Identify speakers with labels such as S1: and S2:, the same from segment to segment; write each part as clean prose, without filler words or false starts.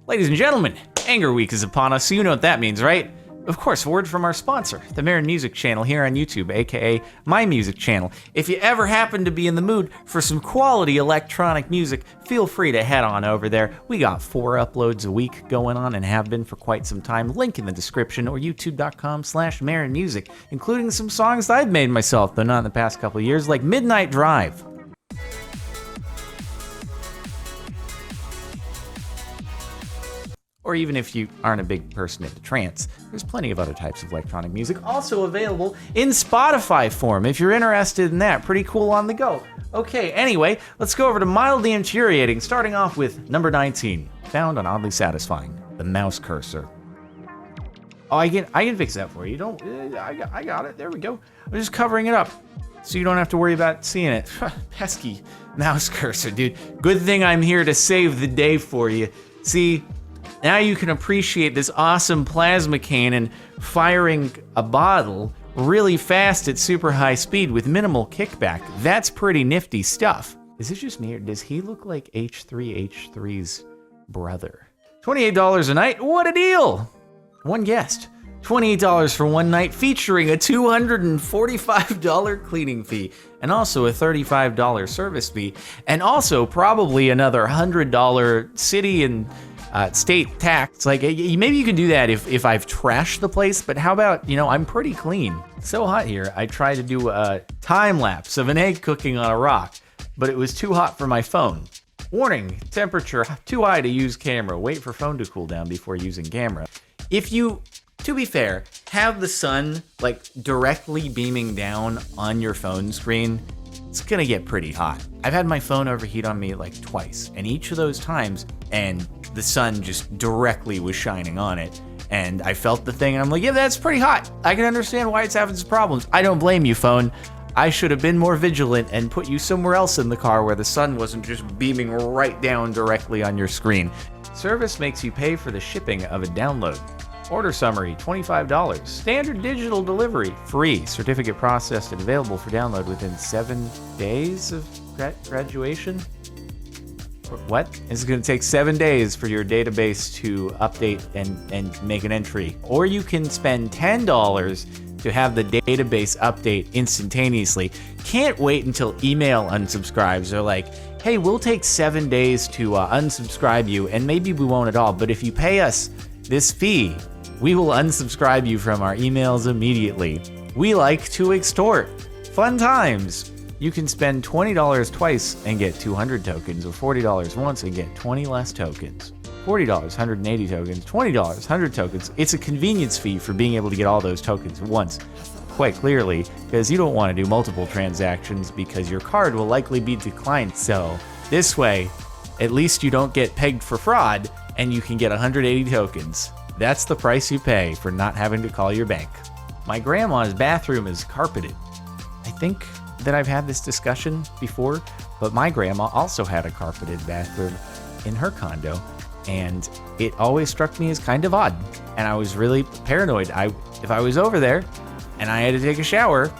S1: Ladies and gentlemen, Anger Week is upon us, so you know what that means, right? Of course, a word from our sponsor, the Marin Music Channel here on YouTube, aka My Music Channel. If you ever happen to be in the mood for some quality electronic music, feel free to head on over there. We got 4 uploads a week going on and have been for quite some time. Link in the description or youtube.com/Marin Music, including some songs that I've made myself, though not in the past couple of years, like Midnight Drive. Or even if you aren't a big person into trance, there's plenty of other types of electronic music also available in Spotify form if you're interested in that. Pretty cool on the go. Okay, anyway, let's go over to Mildly Infuriating, starting off with number 19, found on Oddly Satisfying, the mouse cursor. Oh, I can fix that for you. Don't, I got it. There we go. I'm just covering it up so you don't have to worry about seeing it. Pesky mouse cursor, dude. Good thing I'm here to save the day for you. See, now you can appreciate this awesome plasma cannon firing a bottle really fast at super high speed with minimal kickback. That's pretty nifty stuff. Is it just me or does he look like H3H3's brother? $28 a night? What a deal! One guest. $28 for one night featuring a $245 cleaning fee and also a $35 service fee and also probably another $100 city and state tax. Like, maybe you can do that if I've trashed the place, but how about, I'm pretty clean. It's so hot here, I tried to do a time lapse of an egg cooking on a rock, but it was too hot for my phone. Warning, temperature too high to use camera. Wait for phone to cool down before using camera. If you, to be fair, have the sun like directly beaming down on your phone screen, it's gonna get pretty hot. I've had my phone overheat on me like twice, and each of those times, and the sun just directly was shining on it, and I felt the thing, and I'm like, yeah, that's pretty hot. I can understand why it's having some problems. I don't blame you, phone. I should have been more vigilant and put you somewhere else in the car where the sun wasn't just beaming right down directly on your screen. Service makes you pay for the shipping of a download. Order summary, $25. Standard digital delivery, free. Certificate processed and available for download within 7 days of graduation? What? It's going to take 7 days for your database to update and make an entry. Or you can spend $10 to have the database update instantaneously. Can't wait until email unsubscribes. They're like, hey, we'll take 7 days to unsubscribe you, and maybe we won't at all, but if you pay us this fee, we will unsubscribe you from our emails immediately. We like to extort. Fun times. You can spend $20 twice and get 200 tokens, or $40 once and get 20 less tokens. $40, 180 tokens, $20, 100 tokens. It's a convenience fee for being able to get all those tokens at once, quite clearly, because you don't want to do multiple transactions because your card will likely be declined. So this way, at least you don't get pegged for fraud and you can get 180 tokens. That's the price you pay for not having to call your bank. My grandma's bathroom is carpeted. I think that I've had this discussion before, but my grandma also had a carpeted bathroom in her condo, and it always struck me as kind of odd. And I was really paranoid. If I was over there and I had to take a shower,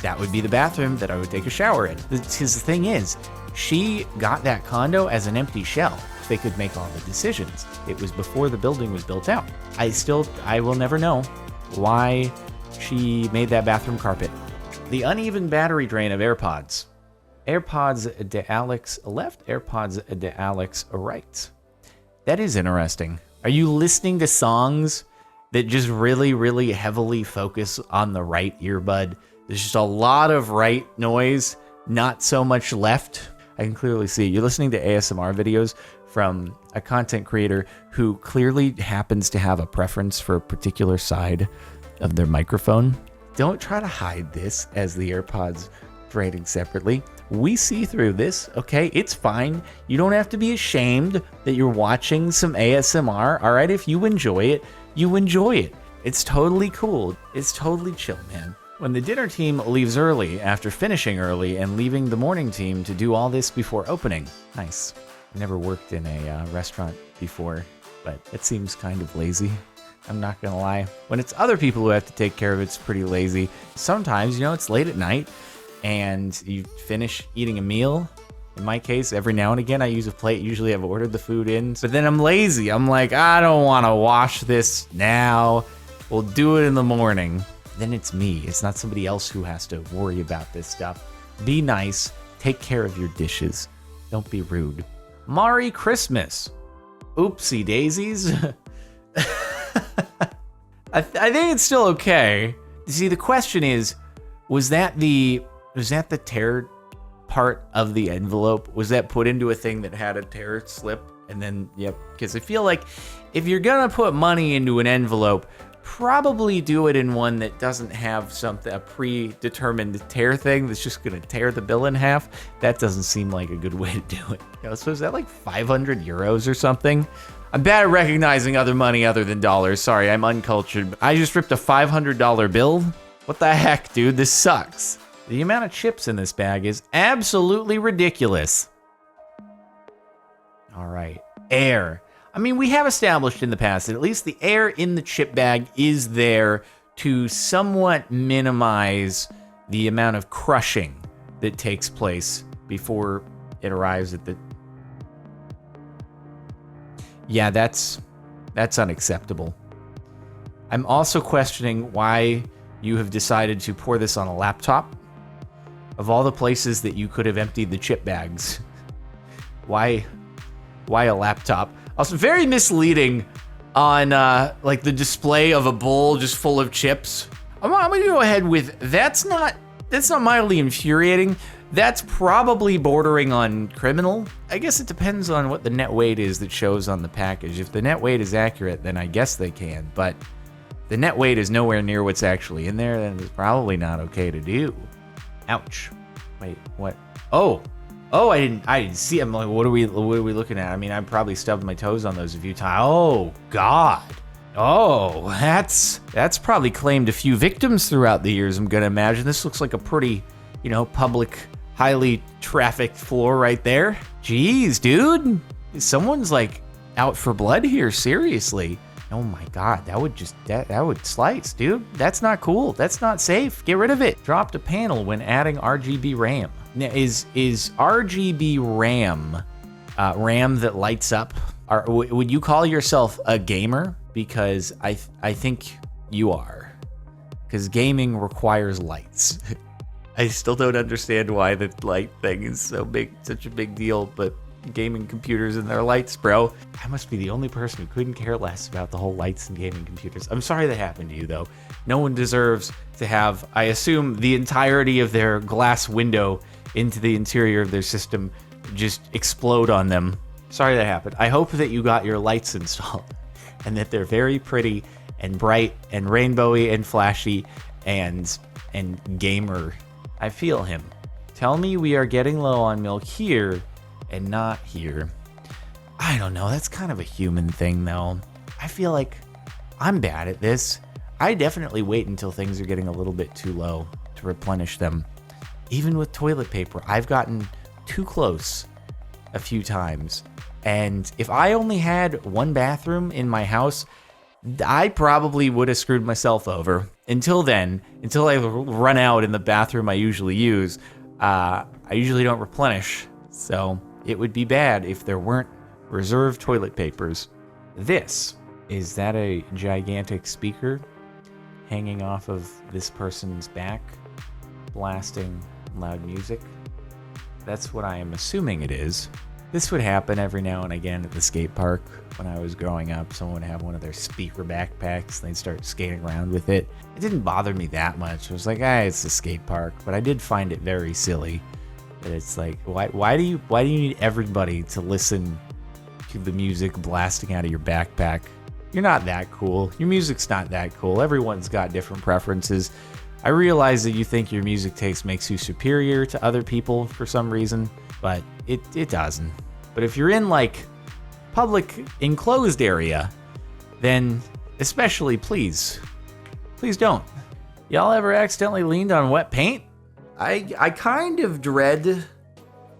S1: that would be the bathroom that I would take a shower in. Because the thing is, she got that condo as an empty shell. They could make all the decisions. It was before the building was built out. I will never know why she made that bathroom carpet. The uneven battery drain of AirPods. AirPods de Alex left, AirPods de Alex right. That is interesting. Are you listening to songs that just really, really heavily focus on the right earbud? There's just a lot of right noise, not so much left. I can clearly see you're listening to ASMR videos from a content creator who clearly happens to have a preference for a particular side of their microphone. Don't try to hide this as the AirPods draining separately. We see through this, okay? It's fine. You don't have to be ashamed that you're watching some ASMR, all right? If you enjoy it, you enjoy it. It's totally cool. It's totally chill, man. When the dinner team leaves early after finishing early and leaving the morning team to do all this before opening. Nice. Never worked in a restaurant before, but it seems kind of lazy. I'm not gonna lie. When it's other people who have to take care of it, it's pretty lazy. Sometimes, it's late at night and you finish eating a meal In my case, every now and again, I use a plate. Usually I've ordered the food in, but then I'm lazy. I'm like, I don't want to wash this now. We'll do it in the morning. Then it's me. It's not somebody else who has to worry about this stuff. Be nice. Take care of your dishes. Don't be rude. Merry Christmas. Oopsie daisies. I think it's still okay. See, the question is, was that the tear part of the envelope? Was that put into a thing that had a tear slip? And then, yep. Because I feel like if you're gonna put money into an envelope, probably do it in one that doesn't have a predetermined tear thing that's just gonna tear the bill in half. That doesn't seem like a good way to do it. So is that like 500 euros or something? I'm bad at recognizing other money other than dollars. Sorry, I'm uncultured. I just ripped a $500 bill? What the heck, dude? This sucks. The amount of chips in this bag is absolutely ridiculous. All right, air. I mean, we have established in the past that at least the air in the chip bag is there to somewhat minimize the amount of crushing that takes place before it arrives at the... Yeah, that's unacceptable. I'm also questioning why you have decided to pour this on a laptop. Of all the places that you could have emptied the chip bags, why a laptop? Also, very misleading on like the display of a bowl just full of chips. I'm gonna go ahead with that's not mildly infuriating. That's probably bordering on criminal. I guess it depends on what the net weight is that shows on the package. If the net weight is accurate, then I guess they can. But the net weight is nowhere near what's actually in there, then it's probably not okay to do. Ouch. Wait, what? Oh, I didn't see. I'm like, what are we looking at? I mean, I probably stubbed my toes on those a few times. Oh God. Oh, that's probably claimed a few victims throughout the years. I'm gonna imagine. This looks like a pretty, public, highly trafficked floor right there. Jeez, dude. Someone's like out for blood here. Seriously. Oh my God, that would slice, dude. That's not cool. That's not safe. Get rid of it. Dropped a panel when adding RGB RAM. Now, is RGB RAM RAM that lights up? Would you call yourself a gamer? Because I think you are. Because gaming requires lights. I still don't understand why the light thing is such a big deal, but gaming computers and their lights, bro. I must be the only person who couldn't care less about the whole lights and gaming computers. I'm sorry that happened to you, though. No one deserves to have, I assume, the entirety of their glass window into the interior of their system just explode on them. Sorry that happened. I hope that you got your lights installed and that they're very pretty and bright and rainbowy and flashy and gamer. I feel him. Tell me we are getting low on milk here and not here. I don't know. That's kind of a human thing, though. I feel like I'm bad at this. I definitely wait until things are getting a little bit too low to replenish them. Even with toilet paper, I've gotten too close a few times. And if I only had one bathroom in my house, I probably would have screwed myself over. Until then, until I run out in the bathroom I usually use, I usually don't replenish. So it would be bad if there weren't reserved toilet papers. Is that a gigantic speaker hanging off of this person's back, blasting loud music? That's what I am assuming it is. This would happen every now and again at the skate park. When I was growing up, someone would have one of their speaker backpacks and they'd start skating around with it. It didn't bother me that much. I was like, it's a skate park. But I did find it very silly. That it's like, why do you need everybody to listen to the music blasting out of your backpack? You're not that cool. Your music's not that cool. Everyone's got different preferences. I realize that you think your music taste makes you superior to other people for some reason, but it doesn't. But if you're in like public enclosed area, then especially please don't. Y'all ever accidentally leaned on wet paint? I kind of dread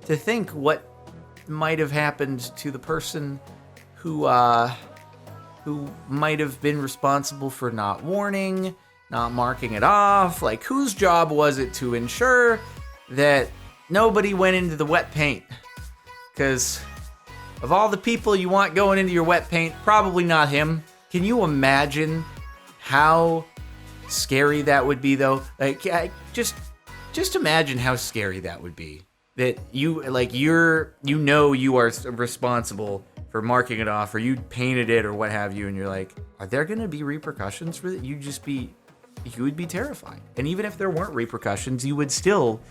S1: to think what might have happened to the person who might have been responsible for not warning, not marking it off. Like, whose job was it to ensure that nobody went into the wet paint? because of all the people you want going into your wet paint, probably not him. Can you imagine how scary that would be, though? Like, just imagine how scary that would be. That you are responsible for marking it off, or you painted it, or what have you, and you're like, are there gonna be repercussions for that? You would be terrified. And even if there weren't repercussions, you would still,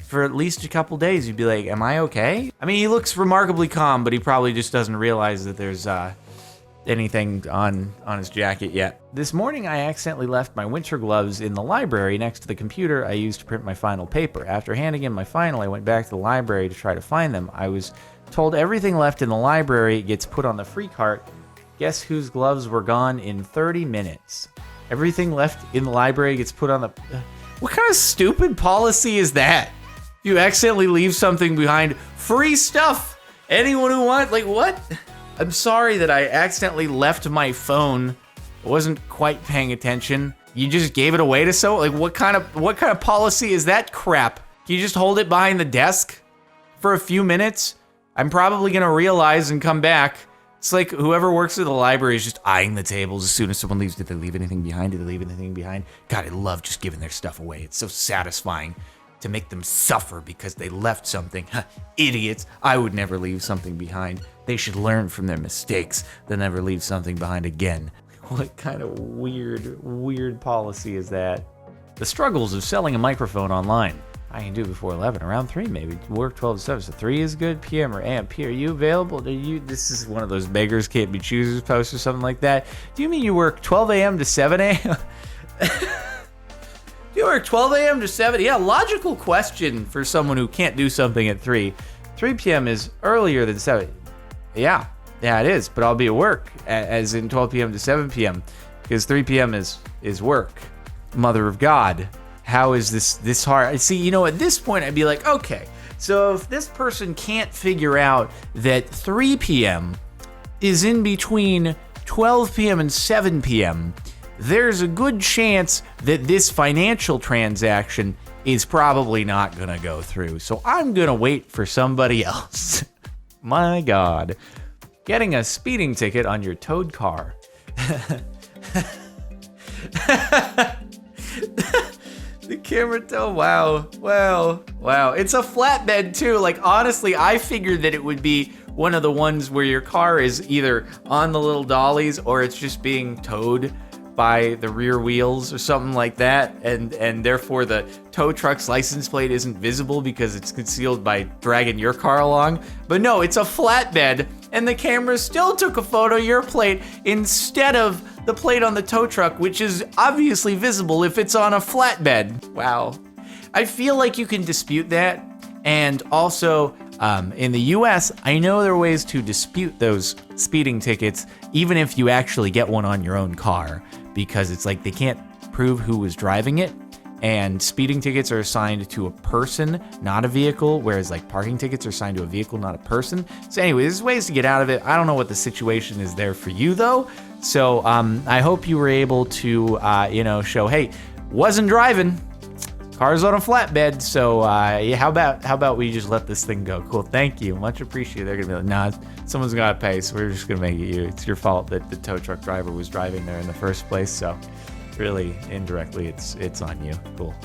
S1: for at least a couple days, you'd be like, am I okay? I mean, he looks remarkably calm, but he probably just doesn't realize that there's anything on his jacket yet. This morning, I accidentally left my winter gloves in the library next to the computer I used to print my final paper. After handing in my final, I went back to the library to try to find them. I was told everything left in the library gets put on the free cart. Guess whose gloves were gone in 30 minutes? Everything left in the library gets put on the... What kind of stupid policy is that? You accidentally leave something behind. Free stuff! Anyone who wants... Like, what? I'm sorry that I accidentally left my phone. I wasn't quite paying attention. You just gave it away to someone? Like, what kind of policy is that crap? Can you just hold it behind the desk for a few minutes? I'm probably gonna realize and come back. It's like whoever works at the library is just eyeing the tables as soon as someone leaves. Did they leave anything behind? Did they leave anything behind? God, I love just giving their stuff away. It's so satisfying to make them suffer because they left something. Idiots. I would never leave something behind. They should learn from their mistakes. They'll never leave something behind again. What kind of weird policy is that? The struggles of selling a microphone online. I can do it before 11, around 3 maybe. Work 12 to 7, so 3 is good. PM or AM. P, are you available? This is one of those beggars can't be choosers posts or something like that. Do you mean you work 12 a.m. to 7 a.m.? Do you work 12 a.m. to 7? Yeah, logical question for someone who can't do something at 3. 3 p.m. is earlier than 7. Yeah, it is, but I'll be at work, as in 12 p.m. to 7 p.m., because 3 p.m. is work. Mother of God. How is this hard? See, you know, at this point, I'd be like, okay, so if this person can't figure out that 3 p.m. is in between 12 p.m. and 7 p.m., there's a good chance that this financial transaction is probably not going to go through. So I'm going to wait for somebody else. My God. Getting a speeding ticket on your towed car. The camera tow, wow. It's a flatbed too. Like, honestly, I figured that it would be one of the ones where your car is either on the little dollies or it's just being towed by the rear wheels or something like that, and therefore the tow truck's license plate isn't visible because it's concealed by dragging your car along. But no, it's a flatbed, and the camera still took a photo of your plate instead of the plate on the tow truck, which is obviously visible if it's on a flatbed. Wow. I feel like you can dispute that, and also in the US, I know there are ways to dispute those speeding tickets even if you actually get one on your own car, because it's like they can't prove who was driving it, and speeding tickets are assigned to a person, not a vehicle, whereas like parking tickets are assigned to a vehicle, not a person. So anyway, there's ways to get out of it. I don't know what the situation is there for you though. So I hope you were able to, show, hey, wasn't driving. Car's on a flatbed, so yeah, how about we just let this thing go? Cool, thank you, much appreciated. They're gonna be like, nah, someone's gotta pay, so we're just gonna make it you. It's your fault that the tow truck driver was driving there in the first place, so really, indirectly, it's on you. Cool,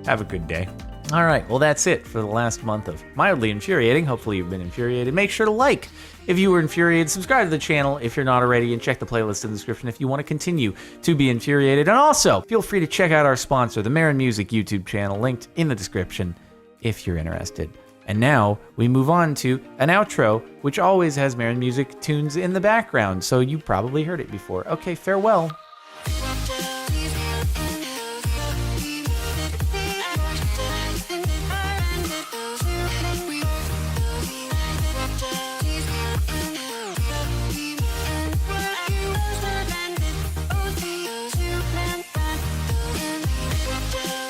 S1: have a good day. All right, well, that's it for the last month of Mildly Infuriating. Hopefully you've been infuriated. Make sure to like if you were infuriated, subscribe to the channel if you're not already, and check the playlist in the description if you want to continue to be infuriated. And also, feel free to check out our sponsor, the Marin Music YouTube channel, linked in the description if you're interested. And now, we move on to an outro, which always has Marin Music tunes in the background, so you probably heard it before. Okay, farewell.